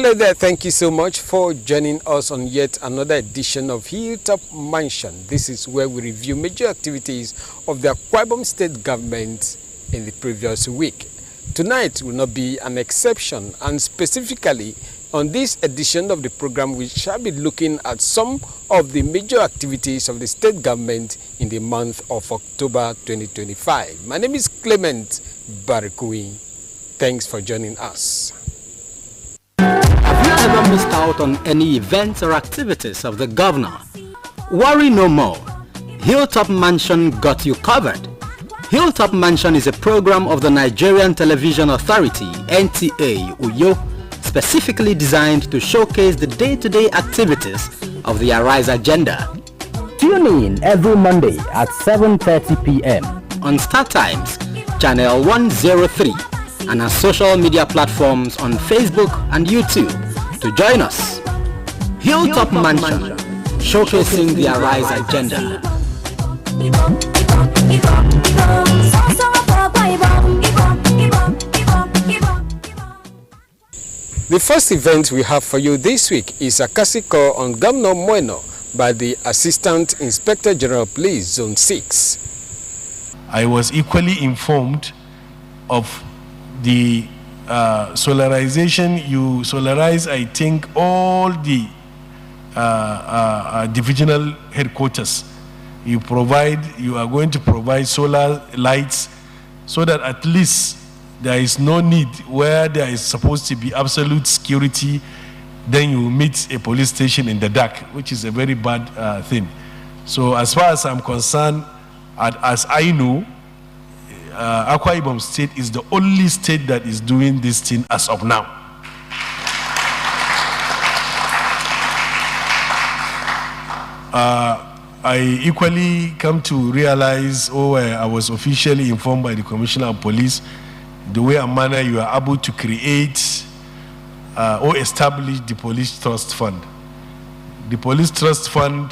Hello there, thank you so much for joining us on yet another edition of Hilltop Mansion. This is where we review major activities of the Akwa Ibom State government in the previous week. Tonight will not be an exception, and specifically on this edition of the program we shall be looking at some of the major activities of the state government in the month of October 2025. My name is Clement Barakui. Thanks for joining us. Have you ever missed out on any events or activities of the governor? Worry no more. Hilltop Mansion got you covered. Hilltop Mansion is a program of the Nigerian Television Authority, NTA, Uyo, specifically designed to showcase the day-to-day activities of the Arise agenda. Tune in every Monday at 7:30 p.m. on Star Times, Channel 103, and our social media platforms on Facebook and YouTube to join us. Hilltop Mansion, showcasing the Arise agenda. The first event we have for you this week is a Kasiko on Governor Bueno by the Assistant Inspector General Police Zone 6. I was equally informed of the solarization. You solarize, I think, all the divisional headquarters. You are going to provide solar lights so that at least there is no need where there is supposed to be absolute security, then you meet a police station in the dark, which is a very bad thing. So as far as I'm concerned, as I know, Akwa Ibom State is the only state that is doing this thing as of now. I equally come to realize, I was officially informed by the Commissioner of Police, the way and manner you are able to create or establish the Police Trust Fund. The Police Trust Fund,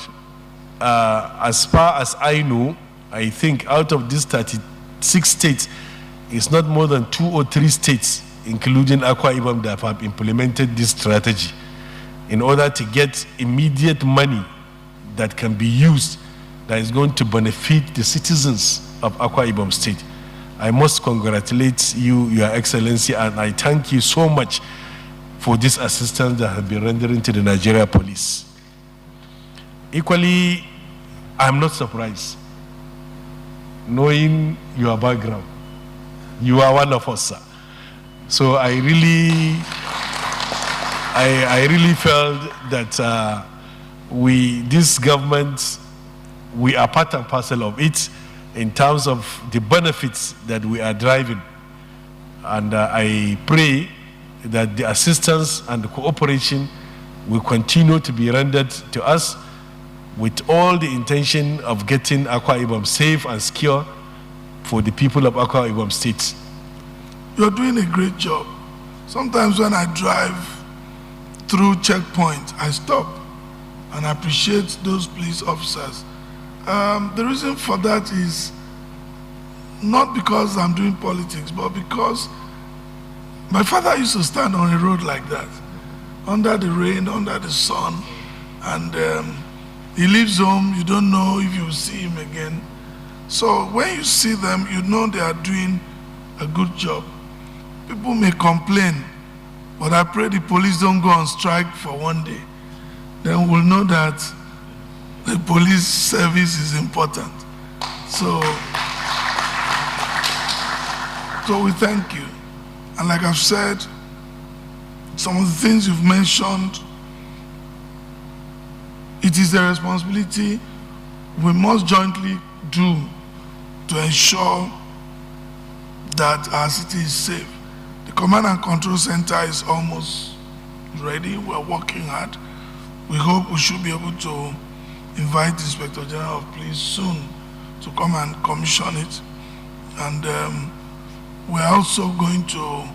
as far as I know, I think out of these 36 states, it's not more than 2 or 3 states, including Akwa Ibom, that have implemented this strategy in order to get immediate money that can be used that is going to benefit the citizens of Akwa Ibom State. I must congratulate you, Your Excellency, and I thank you so much for this assistance that has been rendering to the Nigeria Police. Equally, I'm not surprised, knowing your background. You are one of us, sir. So I really felt that this government, we are part and parcel of it in terms of the benefits that we are driving. And I pray that the assistance and the cooperation will continue to be rendered to us with all the intention of getting Akwa Ibom safe and secure for the people of Akwa Ibom State. You're doing a great job. Sometimes when I drive through checkpoints, I stop and appreciate those police officers. The reason for that is not because I'm doing politics, but because my father used to stand on a road like that, under the rain, under the sun, and he leaves home, you don't know if you will see him again. So when you see them, you know they are doing a good job. People may complain, but I pray the police don't go on strike for one day. Then we'll know that the police service is important. So we thank you. And like I've said, some of the things you've mentioned, it is a responsibility we must jointly do to ensure that our city is safe. The Command and Control Center is almost ready. We're working hard. We hope we should be able to invite the Inspector General of Police soon to come and commission it. And we're also going to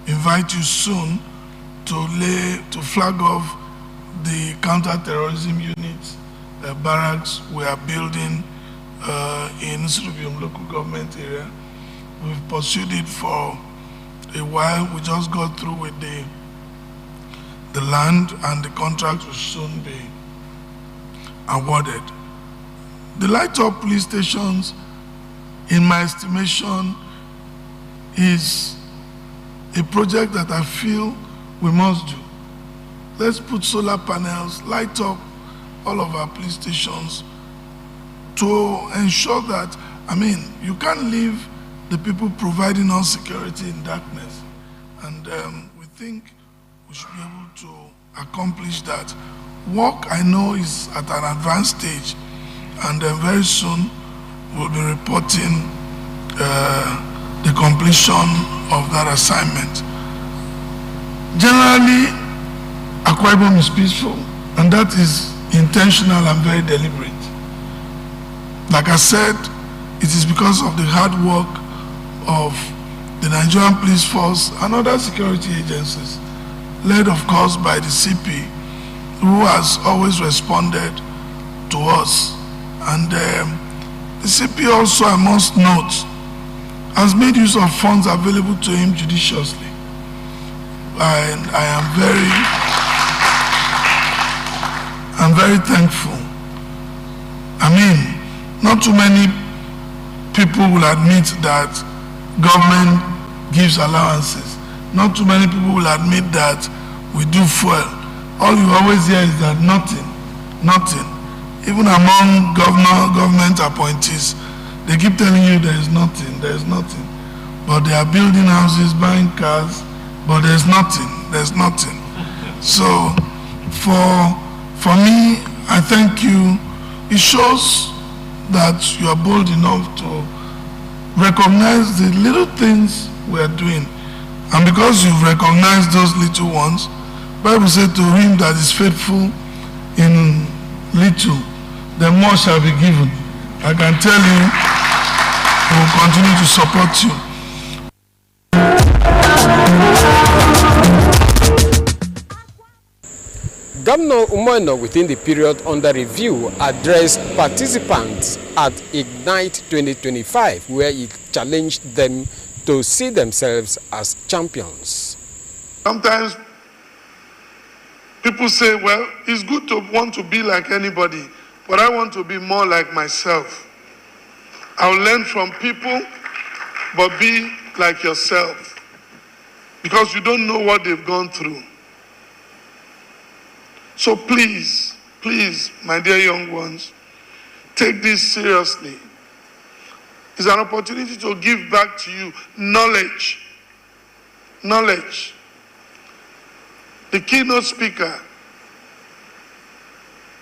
invite you soon to flag off the counter-terrorism unit barracks we are building in Surubium local government area. We've pursued it for a while. We just got through with the the land, and the contract will soon be awarded. The light-up police stations, in my estimation, is a project that I feel we must do. Let's put solar panels, light up all of our police stations to ensure that, you can't leave the people providing us security in darkness. And we think we should be able to accomplish that. Work, I know, is at an advanced stage, and very soon we'll be reporting the completion of that assignment. Generally, Akwa Ibom is peaceful, and that is intentional and very deliberate. Like I said, it is because of the hard work of the Nigerian police force and other security agencies, led of course by the CP, who has always responded to us. And the CP also, I must note, has made use of funds available to him judiciously. And I'm very thankful. Not too many people will admit that government gives allowances. Not too many people will admit that we do fuel. All you always hear is that nothing. Even among government appointees, they keep telling you there is nothing. But they are building houses, buying cars, but there's nothing. So for me, I thank you. It shows that you are bold enough to recognize the little things we are doing. And because you've recognized those little ones, Bible said, to him that is faithful in little, the more shall be given. I can tell you, we will continue to support you. Governor Umono, within the period under review, addressed participants at Ignite 2025, where he challenged them to see themselves as champions. Sometimes people say, well, it's good to want to be like anybody, but I want to be more like myself. I'll learn from people, but be like yourself, because you don't know what they've gone through. So please, my dear young ones, take this seriously. It's an opportunity to give back to you knowledge. The keynote speaker,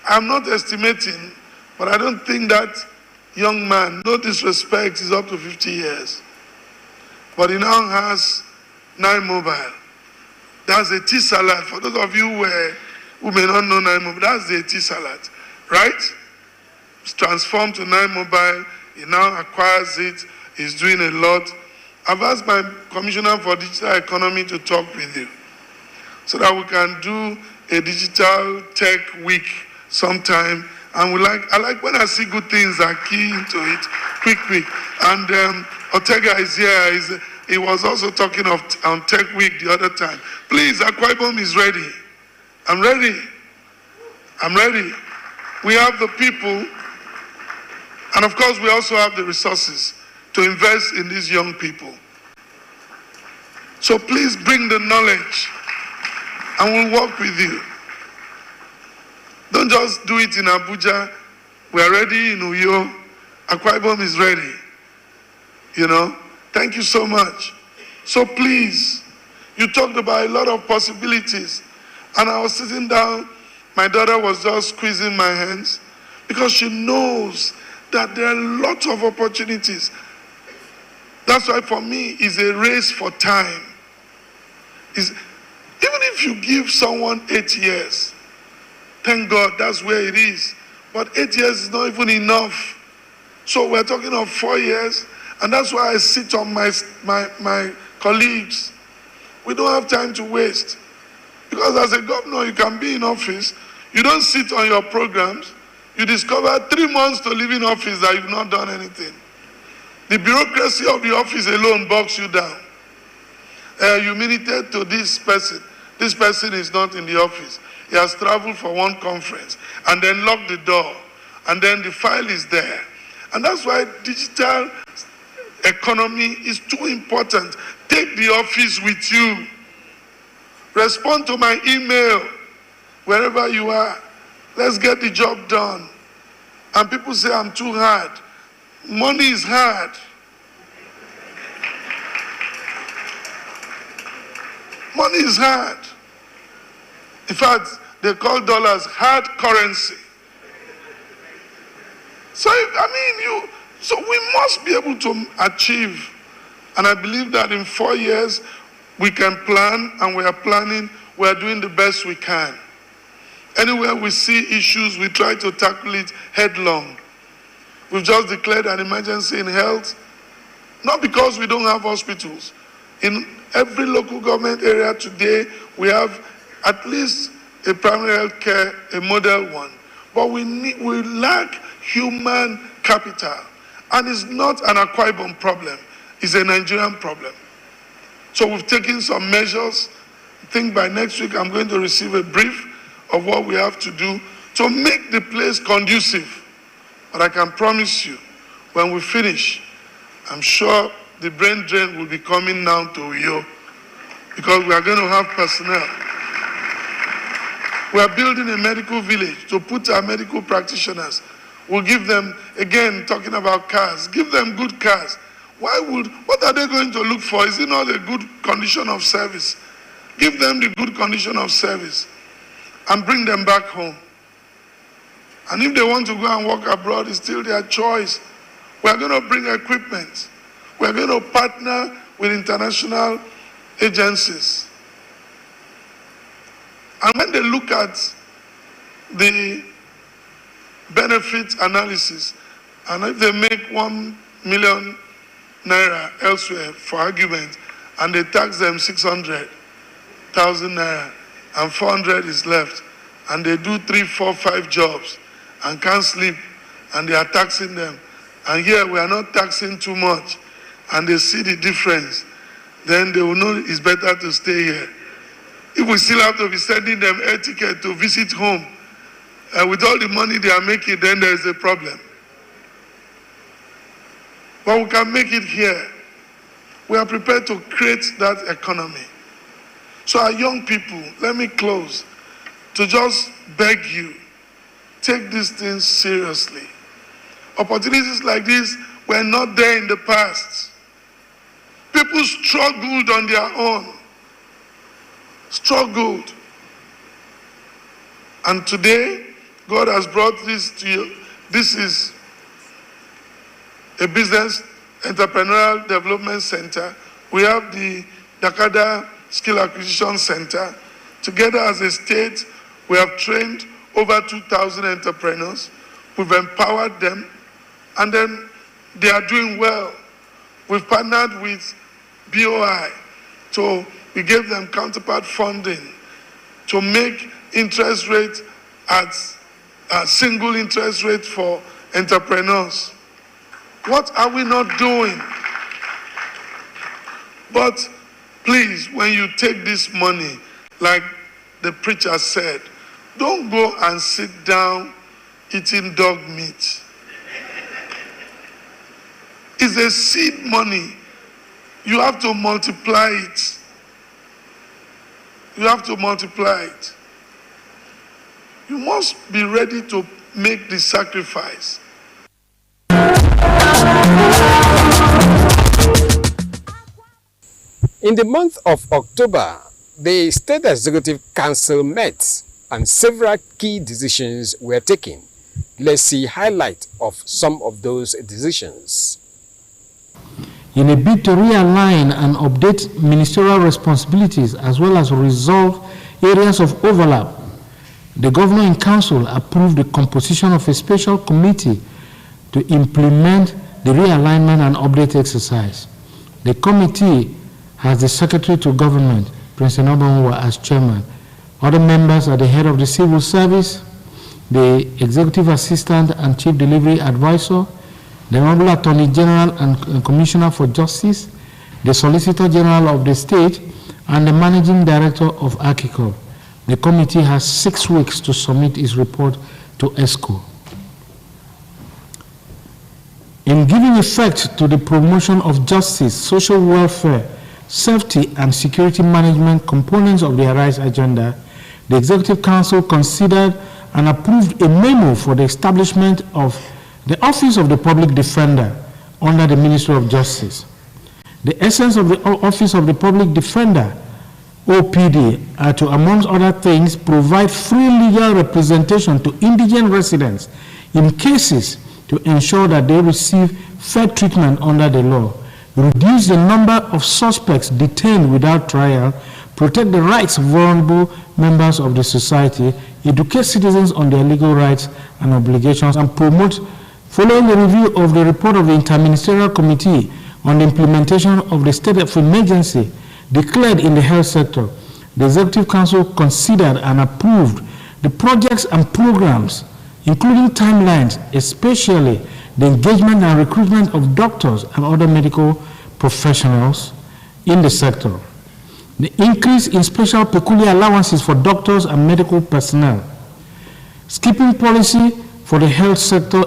I'm not estimating, but I don't think that young man, no disrespect, is up to 50 years. But he now has 9 Mobile. That's a tea salad. For those of you who may not know 9 Mobile, that's the tea salad, right? It's transformed to 9 Mobile. He now acquires it. He's doing a lot. I've asked my Commissioner for Digital Economy to talk with you so that we can do a digital tech week sometime. And I like when I see good things, I key into it quick. And Ortega is here. He was also talking on Tech Week the other time. Please, Akwa Ibom is ready. I'm ready. We have the people, and of course we also have the resources to invest in these young people. So please bring the knowledge, and we'll work with you. Don't just do it in Abuja. We are ready in Uyo. Akwa Ibom is ready. Thank you so much. So please, you talked about a lot of possibilities. And I was sitting down, my daughter was just squeezing my hands because she knows that there are lots of opportunities. That's why for me, it's a race for time. Even if you give someone 8 years, thank God that's where it is. But 8 years is not even enough. So we're talking of 4 years, and that's why I sit on my colleagues. We don't have time to waste. Because as a governor, you can be in office, you don't sit on your programs, you discover 3 months to live in office that you've not done anything. The bureaucracy of the office alone bogs you down. You militate to this person. this person is not in the office. He has traveled for one conference and then locked the door and then the file is there. And that's why digital economy is too important. Take the office with you. Respond to my email wherever you are. Let's get the job done. And people say I'm too hard. Money is hard. Money is hard. In fact, they call dollars hard currency. So, so we must be able to achieve. And I believe that in 4 years, we can plan, and we are planning, we are doing the best we can. Anywhere we see issues, we try to tackle it headlong. We've just declared an emergency in health, not because we don't have hospitals. In every local government area today, we have at least a primary health care, a model one. But we lack human capital. And it's not an Akwa Ibom problem, it's a Nigerian problem. So we've taken some measures. I think by next week I'm going to receive a brief of what we have to do to make the place conducive. But I can promise you, when we finish, I'm sure the brain drain will be coming down to Uyo, because we are going to have personnel. We are building a medical village to put our medical practitioners. We'll give them, again, talking about cars, give them good cars. What are they going to look for? Is it not a good condition of service? Give them the good condition of service and bring them back home. And if they want to go and work abroad, it's still their choice. We're going to bring equipment. We're going to partner with international agencies. And when they look at the benefit analysis, and if they make 1 million naira elsewhere for argument, and they tax them 600,000 naira, and 400 is left, and they do 3, 4, 5 jobs, and can't sleep, and they are taxing them, and here we are not taxing too much, and they see the difference, then they will know it's better to stay here. If we still have to be sending them air ticket to visit home, with all the money they are making, then there is a problem. But we can make it here. We are prepared to create that economy. So our young people, let me close, to just beg you, take these things seriously. Opportunities like this were not there in the past. People struggled on their own. Struggled. And today, God has brought this to you. This is a business entrepreneurial development center. We have the Dakada Skill Acquisition Center. Together as a state, we have trained over 2,000 entrepreneurs. We've empowered them, and then they are doing well. We've partnered with BOI, so we gave them counterpart funding to make interest rate at a single interest rate for entrepreneurs. What are we not doing? But please, when you take this money, like the preacher said, don't go and sit down eating dog meat. It's a seed money. You have to multiply it. You have to multiply it. You must be ready to make the sacrifice. In the month of October, the State Executive Council met and several key decisions were taken. Let's see highlight of some of those decisions. In a bid to realign and update ministerial responsibilities as well as resolve areas of overlap, the Governor in Council approved the composition of a special committee to implement the realignment and update exercise. The committee has the Secretary to Government, Prince Enobanwa, as chairman. Other members are the head of the Civil Service, the Executive Assistant and Chief Delivery Advisor, the Honorable Attorney General and Commissioner for Justice, the Solicitor General of the State, and the Managing Director of ACICOB. The committee has 6 weeks to submit its report to ESCO. In giving effect to the promotion of justice, social welfare, safety, and security management components of the ARISE agenda, the Executive Council considered and approved a memo for the establishment of the Office of the Public Defender under the Ministry of Justice. The essence of the Office of the Public Defender, OPD, are to, amongst other things, provide free legal representation to indigent residents in cases to ensure that they receive fair treatment under the law, reduce the number of suspects detained without trial, protect the rights of vulnerable members of the society, educate citizens on their legal rights and obligations, and promote, following the review of the report of the Interministerial Committee on the implementation of the state of emergency declared in the health sector, the Executive Council considered and approved the projects and programs, including timelines, especially the engagement and recruitment of doctors and other medical professionals in the sector, the increase in special peculiar allowances for doctors and medical personnel, skipping policy for the health sector,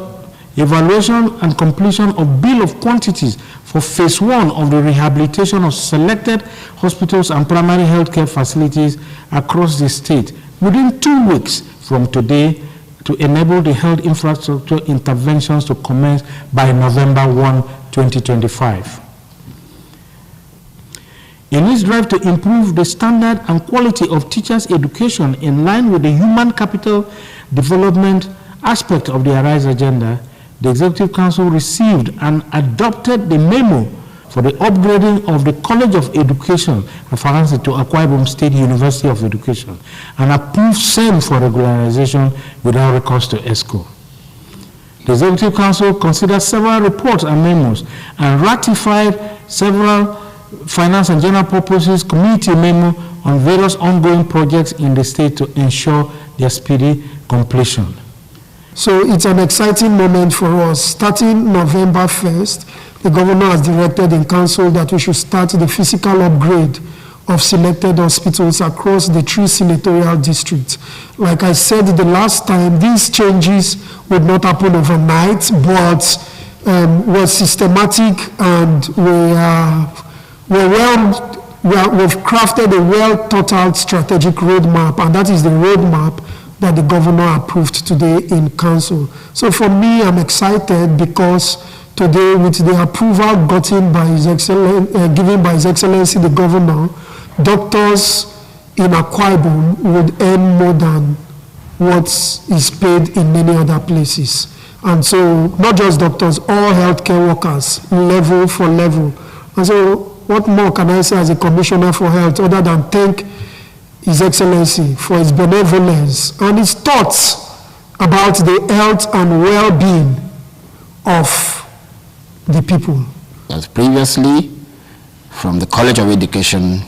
evaluation and completion of bill of quantities for phase 1 of the rehabilitation of selected hospitals and primary health care facilities across the state within 2 weeks from today, to enable the health infrastructure interventions to commence by November 1, 2025. In its drive to improve the standard and quality of teachers' education in line with the human capital development aspect of the ARISE agenda, the Executive Council received and adopted the memo for the upgrading of the College of Education reference to Akwa Ibom State University of Education, and approved same for regularization without recourse to ESCO. The Executive Council considered several reports and memos and ratified several finance and general purposes committee memo on various ongoing projects in the state to ensure their speedy completion. So it's an exciting moment for us. Starting November 1st, the governor has directed in council that we should start the physical upgrade of selected hospitals across the 3 senatorial districts. Like I said the last time, these changes would not happen overnight, but were systematic, and we've crafted a well-thought-out strategic roadmap, and that is the roadmap that the governor approved today in council. So for me, I'm excited because today, with the approval gotten by given by His Excellency the Governor, doctors in Akwa Ibom would earn more than what is paid in many other places. And so, not just doctors, all healthcare workers, level for level. And so, what more can I say as a Commissioner for Health other than thank His Excellency for his benevolence and his thoughts about the health and well-being of the people. As previously, from the College of Education,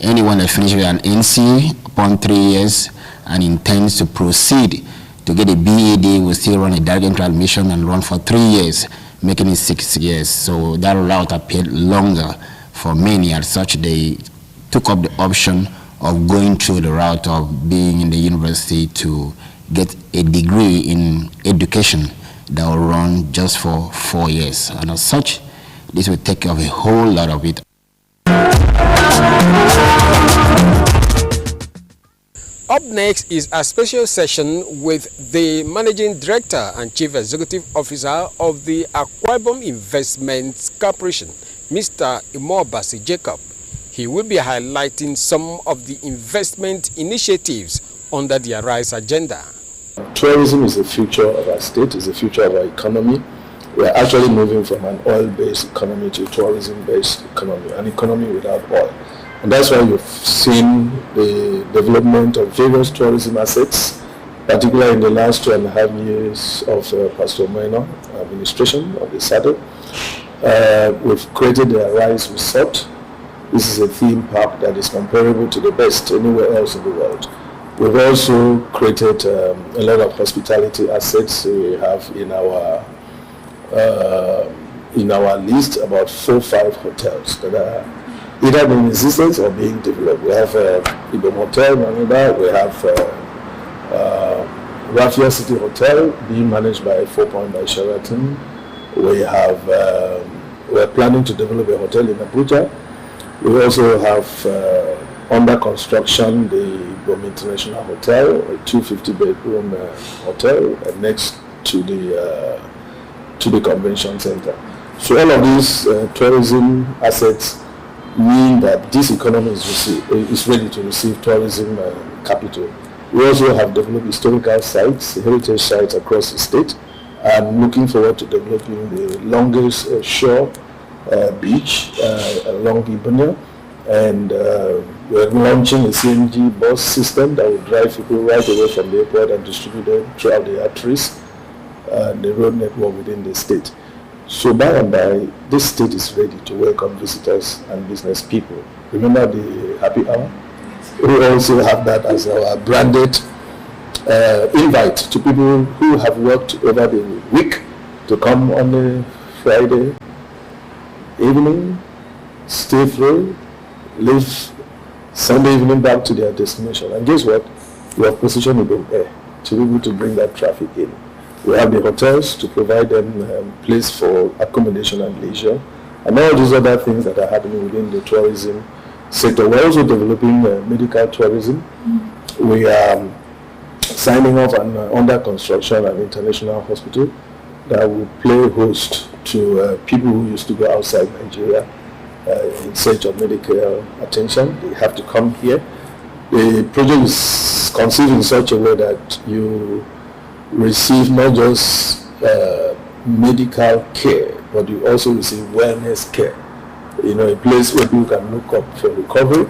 anyone that finishes an NC upon 3 years and intends to proceed to get a BEd will still run a direct entry admission and run for 3 years, making it 6 years. So that route appeared longer for many, as such they took up the option of going through the route of being in the university to get a degree in education that will run just for 4 years. And as such, this will take care of a whole lot of it. Up next is a special session with the Managing Director and Chief Executive Officer of the Akwa Ibom Investments Corporation, Mr. Imobasi Jacob. He will be highlighting some of the investment initiatives under the ARISE agenda. Tourism is the future of our state, is the future of our economy. We are actually moving from an oil-based economy to a tourism-based economy, an economy without oil. And that's why you've seen the development of various tourism assets, particularly in the last 2.5 years of Pastor Minor administration of the saddle. We've created the ARISE Resort. This is a theme park that is comparable to the best anywhere else in the world. We've also created a lot of hospitality assets. We have in our list about 4 or 5 hotels that are either in existence or being developed. We have Ibom Hotel, Manila. We have Rafia City Hotel being managed by 4 Point by Sheraton. We have, we're planning to develop a hotel in Abuja. We also have under construction the Ibom International Hotel, a 250-bedroom hotel next to the convention center. So all of these tourism assets mean that this economy is ready to receive tourism capital. We also have developed historical sites, heritage sites across the state, and looking forward to developing the longest shore beach along Ibonia. And we're launching a CNG bus system that will drive people right away from the airport and distribute them throughout the arteries and the road network within the state. So by and by, this state is ready to welcome visitors and business people. Remember the happy hour? We also have that as our branded invite to people who have worked over the week to come on a Friday evening, stay through, leave Sunday evening back to their destination. And guess what? We have positioned Ibom Air to be able to bring that traffic in. We have the hotels to provide them place for accommodation and leisure, and all these other things that are happening within the tourism sector. We're also developing medical tourism. We are signing off an under construction an international hospital that will play host to people who used to go outside Nigeria in search of medical attention. They have to come here. The project is conceived in such a way that you receive not just medical care, but you also receive wellness care. You know, a place where people can look up for recovery,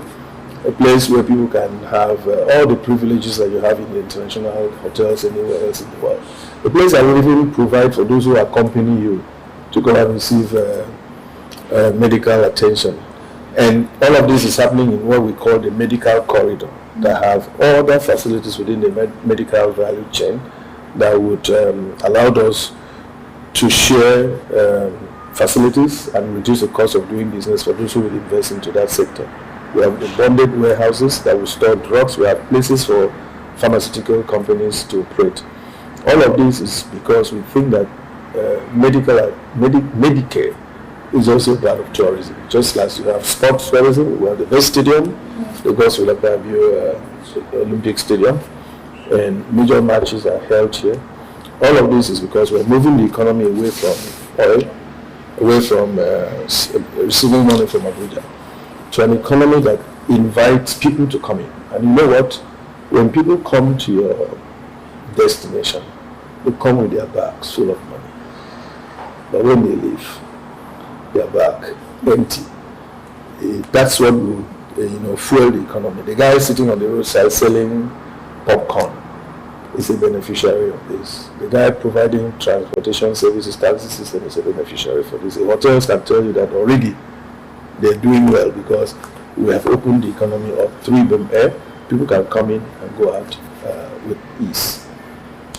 a place where people can have all the privileges that you have in the international hotels anywhere else in the world. A place that will even provide for those who accompany you to go and receive medical attention. And all of this is happening in what we call the medical corridor, that have all the facilities within the medical value chain that would allow us to share facilities and reduce the cost of doing business for those who will invest into that sector. We have the bonded warehouses that will store drugs. We have places for pharmaceutical companies to operate. All of this is because we think that Medicare is also part of tourism. Just as you have sports tourism, we have the best stadium, because we have the Olympic Stadium, and major matches are held here. All of this is because we're moving the economy away from oil, away from receiving money from Abuja, to an economy that invites people to come in. And you know what? When people come to your destination, they come with their bags full of money. But when they leave, their bag empty. That's what will fuel the economy. The guy sitting on the roadside selling popcorn is a beneficiary of this. The guy providing transportation services, taxi system is a beneficiary for this. The hotels can tell you that already they're doing well because we have opened the economy up through Ibom Air. People can come in and go out with ease.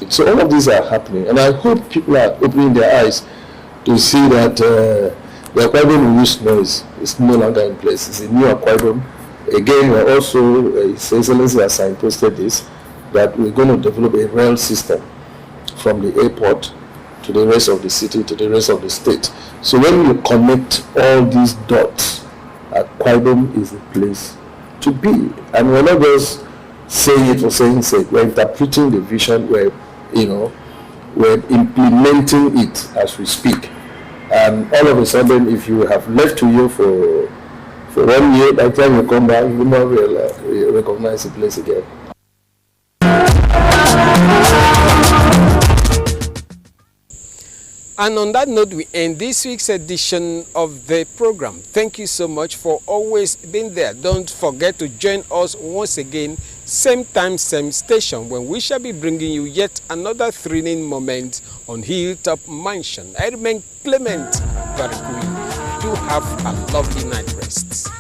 So all of these are happening, and I hope people are opening their eyes to see that the Akwa Ibom we used to know is no longer in place. It's a new Akwa Ibom. Again, we're also, His Excellency has signposted this, that we're going to develop a rail system from the airport to the rest of the city, to the rest of the state. So when you connect all these dots, Akwa Ibom is the place to be. And we're not just saying it for saying sake. We're interpreting the vision, we're implementing it as we speak. And all of a sudden, if you have left to you for 1 year, by the time you come back, you will not recognize the place again. And on that note, we end this week's edition of the program. Thank you so much for always being there. Don't forget to join us once again, same time, same station, when we shall be bringing you yet another thrilling moment on Hilltop Mansion. I remain Clement Barikui. Do have a lovely night rest.